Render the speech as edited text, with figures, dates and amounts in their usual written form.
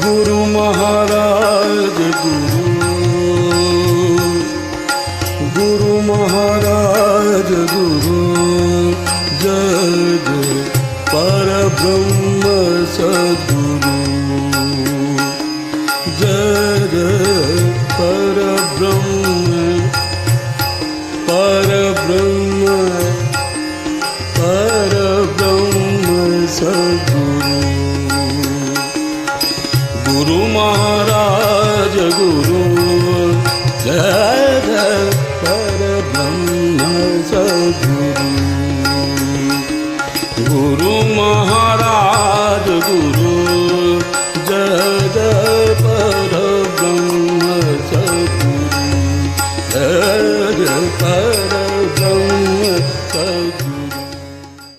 गुरु महाराज गुरु महाराज गुरु जय जय परब्रह्म सद्गुरु जय जय परब्रह्म सद्गुरु गुरु महाराज गुरु जय जय परब्रह्म सद्गुरु गुरु महाराज गुरु